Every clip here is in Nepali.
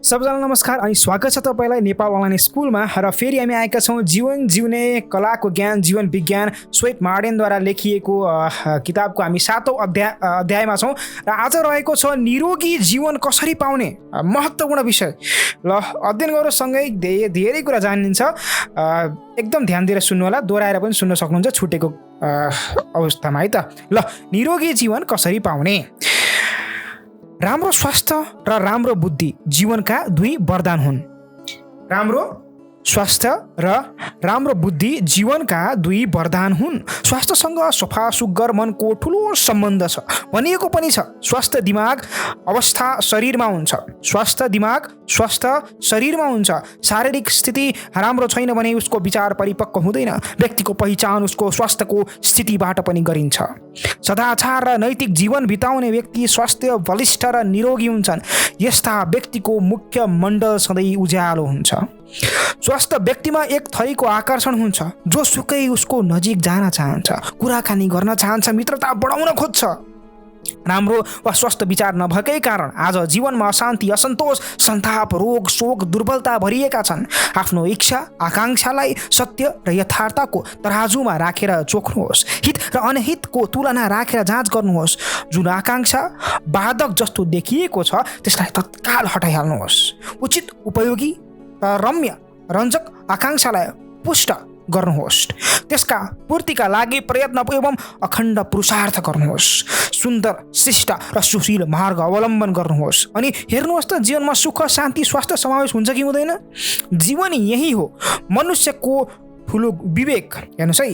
सबैजनालाई नमस्कार अनि स्वागत छ तपाईलाई नेपाल अनलाइन स्कुलमा र फेरि हामी आएका छौँ जीवन जिउने कलाको ज्ञान जीवन विज्ञान स्वेट मार्डेनद्वारा लेखिएको किताबको हामी 7औं अध्यायमा छौँ र आज रहेको छ निरोगी जीवन कसरी पाउने महत्त्वपूर्ण विषय। ल अध्ययन गर्नु सँगै धेरै कुरा जानिन्छ। एकदम ध्यान दिएर सुन्नु होला, दोहोऱ्याएर पनि सुन्न सक्नुहुन्छ छुटेको अवस्थामा है त। ल निरोगी जीवन कसरी पाउने। राम्रो स्वास्थ्य र राम्रो बुद्धि जीवनका दुई वरदान हुन्। राम्रो स्वास्थ्य र राम्रो बुद्धि जीवनका दुई वरदान हुन्। स्वास्थ्यसँग सफा सुग्घर मनको ठुलो सम्बन्ध छ। भनिएको पनि छ स्वास्थ्य दिमाग अवस्था शरीरमा हुन्छ। स्वास्थ्य दिमाग स्वस्थ शरीरमा हुन्छ। शारीरिक स्थिति राम्रो छैन भने उसको विचार परिपक्व हुँदैन। व्यक्तिको पहिचान उसको स्वास्थ्यको स्थितिबाट पनि गरिन्छ। सदाचार र नैतिक जीवन बिताउने व्यक्ति स्वास्थ्य बलिष्ठ र निरोगी हुन्छन्। यस्ता व्यक्तिको मुख्य मण्डल सधैँ उज्यालो हुन्छ। स्वस्थ व्यक्तिमा एक थरीको आकर्षण हुन्छ। जो सुकै उसको नजिक जान चाहन्छ, कुराकानी गर्न चाहन्छ, मित्रता बढाउन खोज्छ। राम्रो वा स्वस्थ विचार नभएकै कारण आज जीवनमा अशान्ति असन्तोष सन्ताप रोग शोक दुर्बलता भरिएका छन्। आफ्नो इच्छा आकाङ्क्षालाई सत्य र यथार्थको तराजुमा राखेर चोख्नुहोस्। हित र अनहितको तुलना राखेर जाँच गर्नुहोस्। जुन आकाङ्क्षा बाधक जस्तो देखिएको छ त्यसलाई तत्काल हटाइहाल्नुहोस्। उचित उपयोगी र रम्य रञ्जक आकाङ्क्षालाई पुष्ट गर्नुहोस्। त्यसका पूर्तिका लागि प्रयत्न एवं अखण्ड पुरुषार्थ गर्नुहोस्। सुन्दर शिष्ट र सुशील मार्ग अवलम्बन गर्नुहोस्। अनि हेर्नुहोस् त जीवनमा सुख शान्ति स्वास्थ्य समावेश हुन्छ कि हुँदैन। जीवन यही हो मनुष्यको ठुलो विवेक। हेर्नुहोस् है,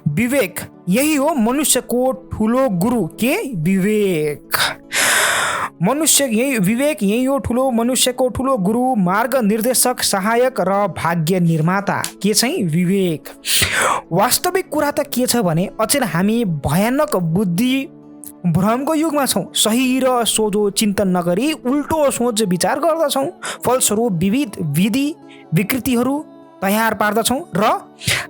विवेक यही हो मनुष्यको ठुलो गुरु। के विवेक मनुष्य यही विवेक यही हो ठुलो मनुष्यको ठुलो गुरु मार्ग निर्देशक सहायक र भाग्य निर्माता। के चाहिँ विवेक। वास्तविक कुरा त के छ भने अचेल हामी भयानक बुद्धि भ्रमको युगमा छौँ। सही र सोझो चिन्तन नगरी उल्टो सोच विचार गर्दछौँ। फलस्वरूप विविध विधि विकृतिहरू तयार पार्दछौँ र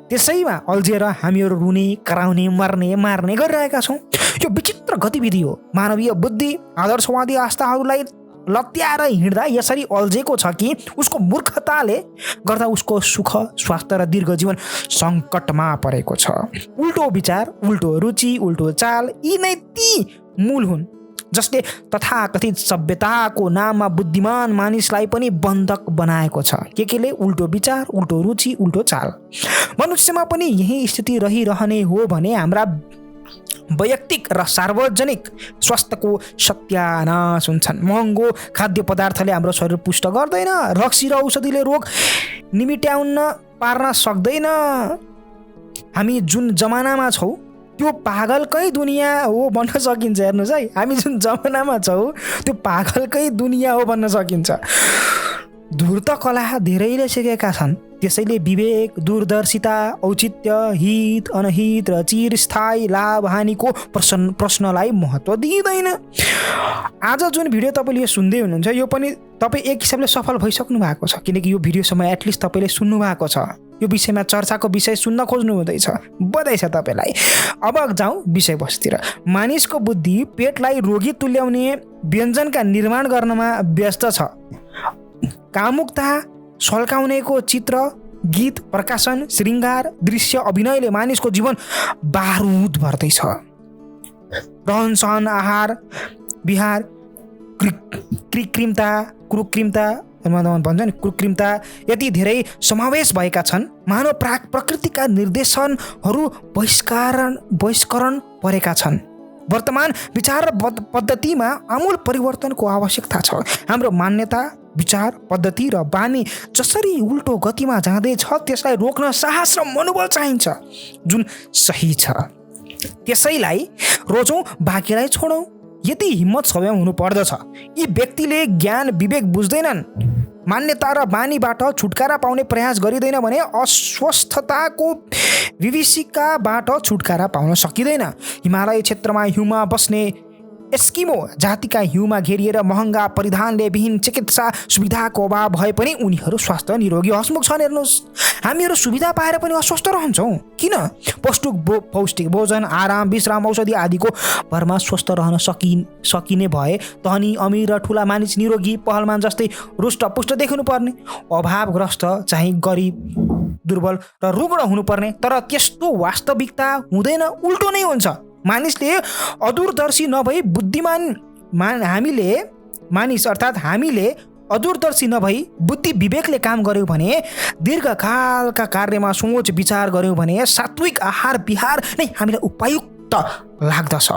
त्यसैमा अल्झेर हामीहरू रुने कराउने मर्ने मार्ने गरिरहेका छौँ। यो विचित्र गतिविधि हो। मानवीय बुद्धि आदर्शवादी आस्थाहरूलाई लत्याएर हिँड्दा यसरी अल्झेको छ कि उसको मूर्खताले गर्दा उसको सुख स्वास्थ्य र दीर्घ जीवन सङ्कटमा परेको छ। उल्टो विचार उल्टो रुचि उल्टो चाल यी नै ती मूल हुन् जसले तथाकथित सभ्यताको नाममा बुद्धिमान मानिसलाई पनि बन्धक बनाएको छ। केले उल्टो विचार उल्टो रुचि उल्टो चाल। मनुष्यमा पनि यही स्थिति रहिरहने हो भने हाम्रा वैयक्तिक र सार्वजनिक स्वास्थ्यको सत्यानाश हुन्छन्। महँगो खाद्य पदार्थले हाम्रो शरीर पुष्ट गर्दैन। रक्सी र औषधिले रोग निमिट्याउन पार्न सक्दैन। हामी जुन जमानामा छौँ त्यो पागलकै दुनियाँ हो भन्न सकिन्छ। हेर्नुहोस् है, हामी जुन जमानामा छौँ त्यो पागलकै दुनियाँ हो भन्न सकिन्छ। धूर्त कला धेरैले सिकेका छन्। त्यसैले विवेक दूरदर्शिता औचित्य हित अनहित र चिरस्थायी लाभ हानिको प्रश्नलाई महत्त्व दिँदैन। आज जुन भिडियो तपाईँले यो सुन्दै हुनुहुन्छ यो पनि तपाईँ एक हिसाबले सफल भइसक्नु भएको छ। किनकि यो भिडियोसम्म एटलिस्ट तपाईँले सुन्नु भएको छ। यो विषयमा चर्चाको विषय सुन्न खोज्नु हुँदैछ। बधाई छ तपाईँलाई। अब जाउँ विषयवस्तुतिर। मानिसको बुद्धि पेटलाई रोगी तुल्याउने व्यञ्जनका निर्माण गर्नमा व्यस्त छ। कामुकता सल्काउनेको चित्र गीत प्रकाशन श्रृङ्गार दृश्य अभिनयले मानिसको जीवन बारुद भर्दैछ। रहनसहन आहार विहार कृत्रिमता भन्छ नि कृत्रिमता यति धेरै समावेश भएका छन्। मानव प्रकृतिका निर्देशनहरू बहिष्करण परेका छन्। वर्तमान विचार पद्धतिमा आमूल परिवर्तनको आवश्यकता छ। हाम्रो मान्यता विचार पद्धति र बानी जसरी उल्टो गतिमा जाँदैछ त्यसलाई रोक्न साहस र मनोबल चाहिन्छ जुन सही छ। त्यसैलाई रोजौँ बाँकीलाई छोडौँ। यति हिम्मत स्वयं हुनु पर्दछ। यी व्यक्तिले ज्ञान विवेक बुझ्दैनन्। मान्यता र बानीबाट छुटकारा पाउने प्रयास गरिँदैन भने अस्वस्थताको विभीषिकाबाट छुटकारा पाउन सकिँदैन। हिमालय क्षेत्रमा हिउँमा बस्ने एस्किमो जातिका हिउँमा घेरिएर महँगा परिधानले विहीन चिकित्सा सुविधाको अभाव भए पनि उनीहरू स्वास्थ्य निरोगी हसमुख छन्। हेर्नुहोस्, हामीहरू सुविधा पाएर पनि अस्वस्थ रहन्छौँ किन? पौष्टिक भोजन, आराम, विश्राम, औषधि आदिको भरमा स्वस्थ रहन सकिने भए धनी अमीर र ठुला मानिस निरोगी पहलमान जस्तै रुष्टपुष्ट देखिनु पर्ने, अभावग्रस्त चाहिँ गरिब दुर्बल र रुग्ण हुनुपर्ने। तर त्यस्तो वास्तविकता हुँदैन, उल्टो नै हुन्छ। मानिसले अदूरदर्शी नभई हामीले अदूरदर्शी नभई बुद्धि विवेकले काम गर्यौँ भने, दीर्घकालका कार्यमा सोच विचार गर्यौँ भने सात्विक आहार विहार नै हामीलाई उपयुक्त लाग्दछ।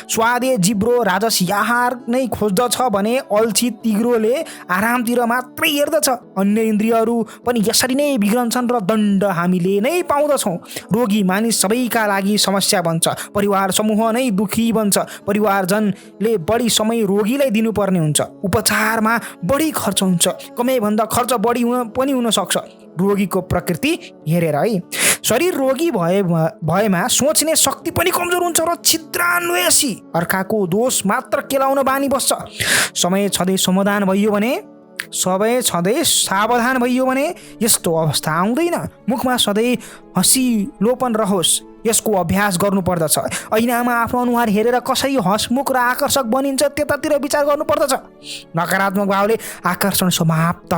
स्वादे जिब्रो राजसी आहार नै खोज्दछ भने अल्छी तिग्रोले आरामतिर मात्रै हेर्दछ। अन्य इन्द्रियहरू पनि यसरी नै बिग्रन्छन् र दण्ड हामीले नै पाउँदछौँ। रोगी मानिस सबैका लागि समस्या बन्छ, परिवार समूह नै दुखी बन्छ। परिवारजनले बढी समय रोगीलाई दिनुपर्ने हुन्छ, उपचारमा बढी खर्च हुन्छ, कमैभन्दा खर्च बढी पनि हुन सक्छ रोगीको प्रकृति हेरेर है। शरीर रोगी भएमा सोच्ने शक्ति पनि कमजोर हुन्छ र छिद्रान्वेषी अर्काको दोष मात्र केलाउन बानी बस्छ। समय छँदै समाधान भइयो भने यस्तो अवस्था आउँदैन। मुखमा सधैँ हँसिलोपन रहोस्, यसको अभ्यास गर्नुपर्दछ। ऐनामा आफ्नो अनुहार हेरेर कसरी हँसमुख र आकर्षक बनिन्छ त्यतातिर विचार गर्नुपर्दछ। नकारात्मक भावले आकर्षण समाप्त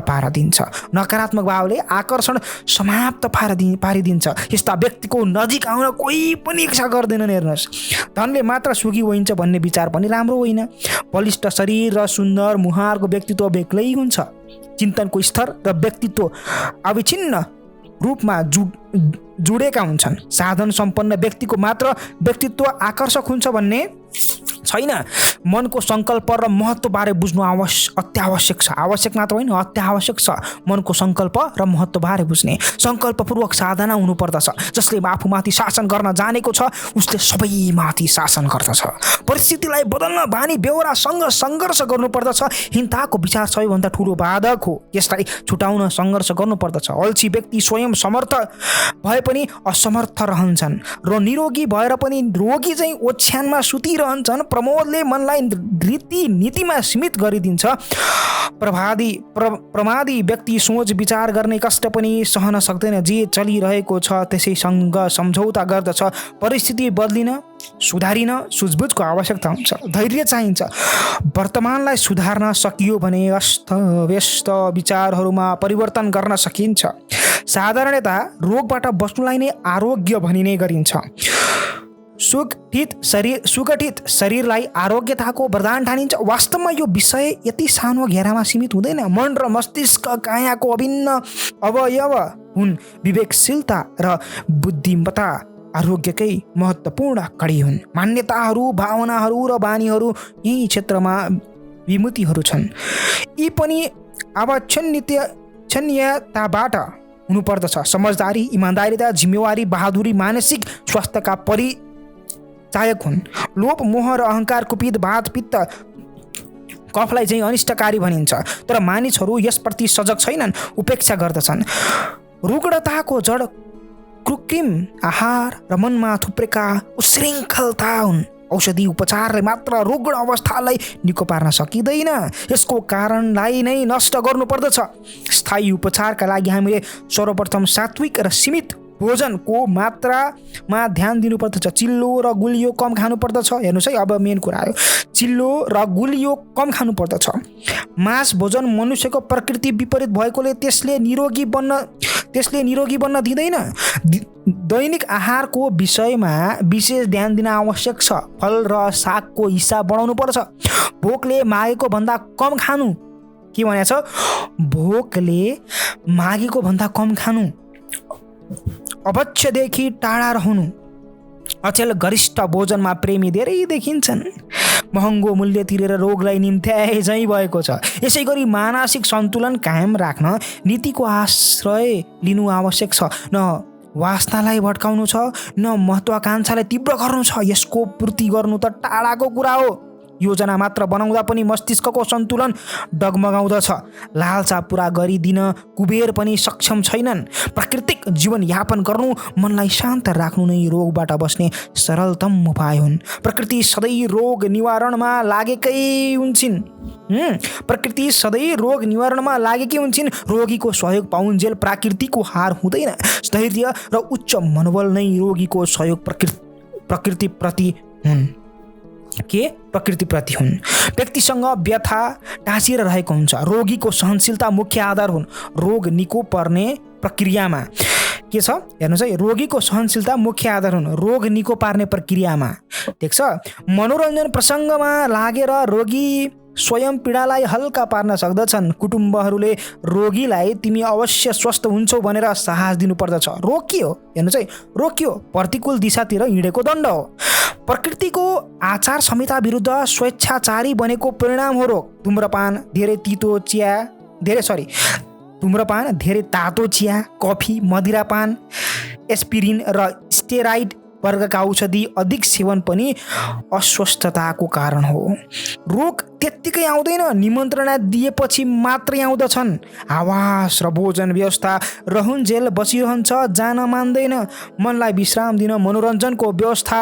पारिदिन्छ। यस्ता व्यक्तिको नजिक आउन कोही पनि इच्छा गर्दैनन्। हेर्नुहोस्, धनले मात्र सुखी होइन्छ भन्ने विचार पनि राम्रो होइन। बलिष्ठ शरीर र सुन्दर मुहारको व्यक्तित्व बेग्लै हुन्छ। चिन्तनको स्तर र व्यक्तित्व अविच्छिन्न रूपमा जुडेका हुन्छन्। साधन सम्पन्न व्यक्तिको मात्र व्यक्तित्व आकर्षक हुन्छ भन्ने छैन। मनको सङ्कल्प र महत्त्वबारे बुझ्नु अत्यावश्यक छ। आवश्यक मात्र होइन, अत्यावश्यक छ। मनको सङ्कल्प र महत्त्वबारे बुझ्ने सङ्कल्पपूर्वक साधना हुनुपर्दछ। जसले आफूमाथि शासन गर्न जानेको छ उसले सबैमाथि शासन गर्दछ। परिस्थितिलाई बदल्न बानी बेहोरासँग सङ्घर्ष गर्नुपर्दछ। हिंसाको विचार सबैभन्दा ठुलो बाधक हो, यसलाई छुटाउन सङ्घर्ष गर्नुपर्दछ। अल्छी व्यक्ति स्वयं समर्थ भए पनि असमर्थ रहन्छन् र निरोगी भएर पनि रोगी चाहिँ ओछ्यानमा सुतिरहन्छन्। प्रमोदले मनलाई नीतिमा सीमित गरिदिन्छ। प्रमादी व्यक्ति सोच विचार गर्ने कष्ट पनि सहन सक्दैन। जे चलिरहेको छ त्यसैसँग सम्झौता गर्दछ। परिस्थिति बदलिन सुधारिन सुझबुझको आवश्यकता हुन्छ, धैर्य चाहिन्छ। वर्तमानलाई सुधार्न सकियो भने अस्तव्यस्त विचारहरूमा परिवर्तन गर्न सकिन्छ। साधारणतया रोगबाट बच्नुलाई नै आरोग्य भनिने गरिन्छ। सुगठित शरीरलाई आरोग्यताको वरदान ठानिन्छ। वास्तवमा यो विषय यति सानो घेरामा सीमित हुँदैन। मन र मस्तिष्क कायाको अभिन्न अवयव हुन्। विवेकशीलता र बुद्धिमत्ता आरोग्यकै महत्त्वपूर्ण कडी हुन्। मान्यताहरू, भावनाहरू र बानीहरू यही क्षेत्रमा विमुतिहरू छन्। यी पनि अवच्छिन्नताबाट हुनुपर्दछ। समझदारी, इमान्दारिता, जिम्मेवारी, बहादुरी मानसिक स्वास्थ्यका परिचायक हुन्। लोभ, मोह र अहङ्कार, कुपित, वात, पित्त, कफलाई चाहिँ अनिष्टकारी भनिन्छ। तर मानिसहरू यसप्रति सजग छैनन्, उपेक्षा गर्दछन्। रुग्णताको जड कृत्रिम आहार र मनमा थुप्रेका उशृङ्खलता हुन्। औषधि उपचारले मात्र रुग्ण अवस्थालाई निको पार्न सकिँदैन, यसको कारणलाई नै नष्ट गर्नुपर्दछ। स्थायी उपचारका लागि हामीले सर्वप्रथम सात्विक र सीमित भोजनको मात्रामा ध्यान दिनुपर्दछ। चिल्लो र गुलियो कम खानुपर्दछ। हेर्नुहोस् है, अब मेन कुरा आयो, चिल्लो र गुलियो कम खानुपर्दछ। मांस भोजन मनुष्यको प्रकृति विपरीत भएकोले त्यसले निरोगी बन्न दिँदैन। दैनिक आहारको विषयमा विशेष ध्यान दिन आवश्यक छ। फल र सागको हिस्सा बढाउनु पर्छ। भोकले मागेको भन्दा कम खानु। के भनेको छ? भोकले मागेको भन्दा कम खानु। अवच्छदेखि टाढा रहनु। अचेल गरिष्ठ भोजनमा प्रेमी धेरै देखिन्छन्। महँगो मूल्य तिरेर रोगलाई निम्त्याए झैँ भएको छ। यसै गरी मानसिक सन्तुलन कायम राख्न नीतिको आश्रय लिनु आवश्यक छ। न वासनालाई भड्काउनु छ, न महत्वाकांक्षालाई तीव्र गर्नु छ। यसको पूर्ति गर्नु त टाढाको कुरा हो। योजना मात्र बनाउँदा पनि मस्तिष्कको सन्तुलन डगमगाउँदछ। लालसा पुरा गरिदिन कुबेर पनि सक्षम छैनन्। प्राकृतिक जीवनयापन गर्नु, मनलाई शान्त राख्नु नै रोगबाट बस्ने सरलतम उपाय हुन्। प्रकृति सधैँ रोग निवारणमा लागेकै हुन्छन्। रोगीको सहयोग पाउन्जेल प्राकृतिको हार हुँदैन। धैर्य र उच्च मनोबल नै रोगीको सहयोग प्रकृतिप्रति हुन्। व्यक्तिसँग व्यथा टाँसिएर रहेको हुन्छ। रोगीको सहनशीलता मुख्य आधार हुन्। रोग निको पार्ने प्रक्रियामा के छ हेर्नुहोस् है, रोगीको सहनशीलता मुख्य आधार हुन् रोग निको पार्ने प्रक्रियामा। देख्छ, मनोरञ्जन प्रसङ्गमा लागेर रोगी स्वयं पीडालाई हल्का पार्न सक्दछन्। कुटुम्बहरूले रोगीलाई तिमी अवश्य स्वस्थ हुन्छौ भनेर साहस दिनुपर्दछ। रोकियो, हेर्नुहोस् है, रोकियो प्रतिकूल दिशातिर हिँडेको दण्ड हो। प्रकृतिको आचार संहिता विरुद्ध स्वेच्छाचारी बनेको परिणाम हो रोग। धुम्रपान, धेरै तातो चिया, कफी, मदिरापान, एस्पिरिन र स्टेराइड वर्गका औषधि अधिक सेवन पनि अस्वस्थताको कारण हो। रोग त्यत्तिकै आउँदैन, निमन्त्रणा दिएपछि मात्रै आउँदछन्। आवास र भोजन व्यवस्था रहन्जेल बसिरहन्छ, जान मान्दैन। मनलाई विश्राम दिन मनोरञ्जनको व्यवस्था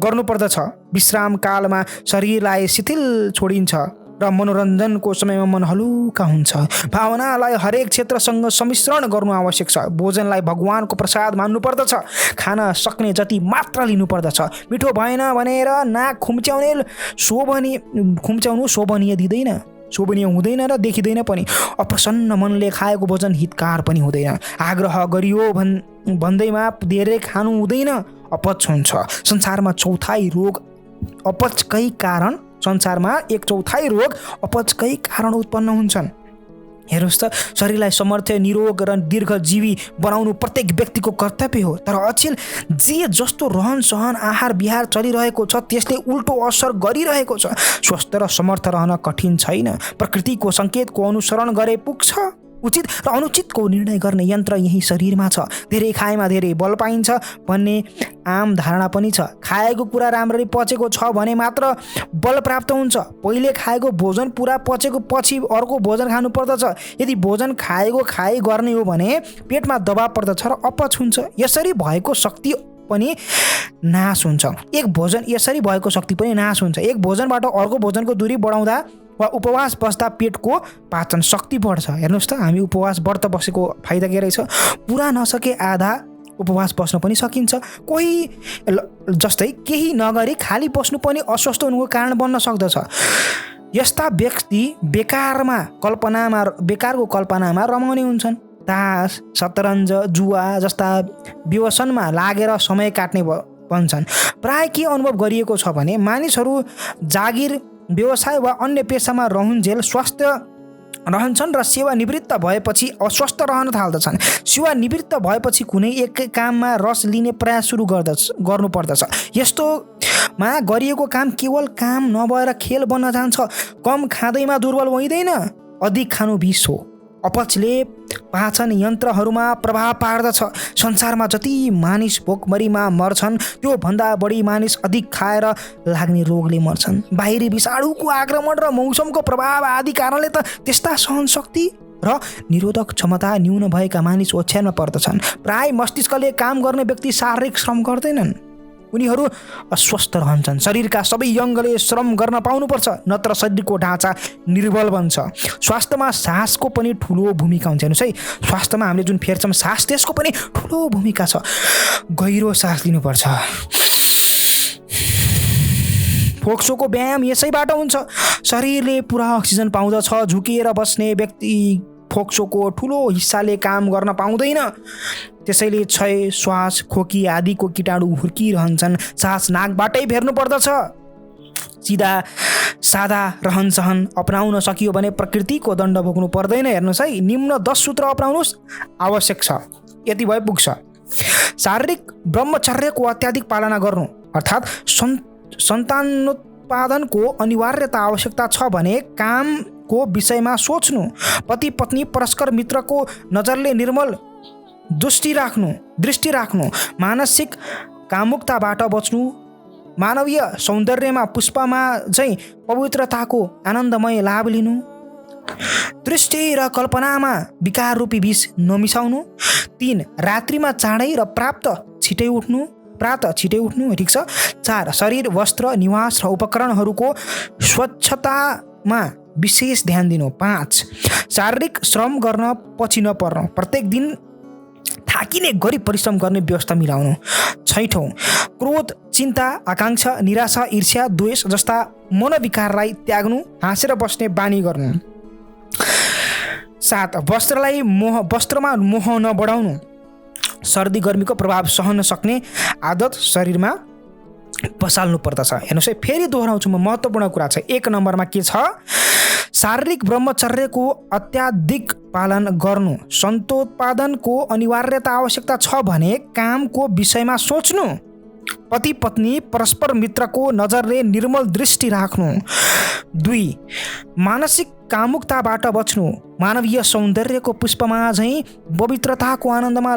गर्नुपर्दछ। विश्राम कालमा शरीरलाई शिथिल छोडिन्छ र मनोरञ्जनको समयमा मन हलुका हुन्छ। भावनालाई हरेक क्षेत्रसँग सम्मिश्रण गर्नु आवश्यक छ। भोजनलाई भगवानको प्रसाद मान्नुपर्दछ। खान सक्ने जति मात्र लिनुपर्दछ। मिठो भएन भनेर नाक खुम्च्याउनु शोभनीय हुँदैन र देखिँदैन पनि। अप्रसन्न मनले खाएको भोजन हितकार पनि हुँदैन। आग्रह गरियो भन्दैमा धेरै खानु हुँदैन, अपच हुन्छ। संसारमा एक चौथाइ रोग अपचकै कारण उत्पन्न हुन्छन्। हेर्नुहोस् त, शरीरलाई समर्थ, निरोग र दीर्घजीवी बनाउनु प्रत्येक व्यक्तिको कर्तव्य हो। तर अचेल जे जस्तो रहन सहन आहार विहार चलिरहेको छ त्यसले उल्टो असर गरिरहेको छ। स्वस्थ र समर्थ रहन कठिन छैन। प्रकृतिको सङ्केतको अनुसरण गरे पुग्छ। उचित र अनुचितको निर्णय गर्ने यन्त्र यही शरीरमा छ। धेरै खाएमा धेरै बल पाइन्छ भन्ने आम धारणा पनि छ। खाएको कुरा राम्ररी पचेको छ भने मात्र बल प्राप्त हुन्छ। पहिले खाएको भोजन पुरा पचेको पछि अर्को भोजन खानु पर्दछ। यदि भोजन खाइ गर्ने हो भने पेटमा दबाव पर्दछ र अपच हुन्छ। यसरी भएको शक्ति पनि नाश हुन्छ। एक भोजनबाट अर्को भोजनको दूरी बढाउँदा वा उपवास बस्दा पेटको पाचन शक्ति बढ्छ। हेर्नुहोस् त, हामी उपवास व्रत बसेको फाइदा के रहेछ? पुरा नसके आधा उपवास बस्न पनि सकिन्छ। केही नगरी खाली बस्नु पनि अस्वस्थ हुनुको कारण बन्न सक्दछ। यस्ता व्यक्ति बेकारको कल्पनामा रमाउने हुन्छन्। तास, शतरन्ज, जुवा जस्ता व्यसनमा लागेर समय काट्ने भन्छन्। प्राय के अनुभव गरिएको छ भने मानिसहरू जागिर, व्यवसाय वा अन्य पेसामा रहन्जेल स्वस्थ रहन्छन् र सेवानिवृत्त भएपछि अस्वस्थ रहन थाल्दछन्। सेवानिवृत्त भएपछि कुनै एक काममा रस लिने प्रयास सुरु गर्नुपर्दछ। यस्तोमा गरिएको काम केवल काम नभएर खेल बन्न जान्छ। कम खाँदैमा दुर्बल भइँदैन, अधिक खानु विष हो। अपचले पाचन यन्त्रहरूमा प्रभाव पार्दछ। संसारमा जति मानिस भोकमरीमा मर्छन् त्यो भन्दा बढी मानिस अधिक खाएर लाग्ने रोगले मर्छन्। बाहिरी विषाणुको आक्रमण र मौसमको प्रभाव आदि कारणले त त्यस्ता सहनशक्ति र निरोधक क्षमता न्यून भएका मानिस ओछ्यानमा पर्दछन्। प्राय मस्तिष्कले काम गर्ने व्यक्ति शारीरिक श्रम गर्दैनन्, उनीहरू अस्वस्थ रहन्छन्। शरीरका सबै अङ्गले श्रम गर्न पाउनुपर्छ, नत्र शरीरको ढाँचा निर्बल बन्छ। स्वास्थ्यमा सासको पनि ठुलो भूमिका हुन्छ। हेर्नुहोस् है, स्वास्थ्यमा हामीले जुन फेर्छौँ सास, त्यसको पनि ठुलो भूमिका छ। गहिरो सास लिनुपर्छ। फोक्सोको व्यायाम यसैबाट हुन्छ। शरीरले पुरा अक्सिजन पाउँदछ। झुकेर बस्ने व्यक्ति फोक्सोको ठुलो हिस्साले काम गर्न पाउँदैन। त्यसैले क्षय, श्वास, खोकी आदिको कीटाणु हुर्किरहन्छन्। सास नाकबाटै फेर्नु पर्दछ। सादा रहनसहन अपनाउन सकियो भने प्रकृतिको दण्ड भोग्नु पर्दैन। हेर्नुहोस् है, निम्न 10 सूत्र अपनाउनुहोस्, आवश्यक छ, यति भए पुग्छ। शारीरिक ब्रह्मचर्यको अत्याधिक पालना गर्नु, अर्थात् सन्तानोत्पादनको अनिवार्यता आवश्यकता छ भने कामको विषयमा सोच्नु। पति पत्नी परस्पर मित्रको नजरले निर्मल दृष्टि राख्नु। मानसिक कामुकताबाट बच्नु मानवीय सौन्दर्यमा पुष्पमा चाहिँ पवित्रताको आनन्दमय लाभ लिनु। दृष्टि र कल्पनामा विकार रूपी विष नमिसाउनु। 3 रात्रिमा चाँडै र प्राप्त छिटै उठ्नु। ठिक छ। 4 शरीर वस्त्र निवास र उपकरणहरूको स्वच्छतामा विशेष ध्यान दिनु। 5 शारीरिक श्रम गर्न पछि नपर्नु। प्रत्येक दिन थाकिने गरी परिश्रम गर्ने व्यवस्था मिलाउनु। 6 क्रोध चिन्ता आकाङ्क्षा निराशा ईर्ष्या द्वेष जस्ता मनोविकारलाई त्याग्नु। हाँसेर बस्ने बानी गर्नु। 7 वस्त्रमा मोह नबढाउनु। सर्दी गर्मीको प्रभाव सहन सक्ने आदत शरीरमा बसाल्नु पर्दछ। हेर्नुहोस् है, फेरि दोहोऱ्याउँछु म, महत्त्वपूर्ण कुरा छ। 1 नम्बरमा के छ? शारीरिक ब्रह्मचर्यको अत्याधिक पालन गर्नु। सन्तोत्पादनको अनिवार्यता आवश्यकता छ भने कामको विषयमा सोच्नु। पति पत्नी परस्पर मित्रको नजरले निर्मल दृष्टि राख्नु। 2 मानसिक कामुकताबाट बच्नु। मानवीय सौन्दर्यको पुष्पमा झैँ पवित्रताको आनन्दमा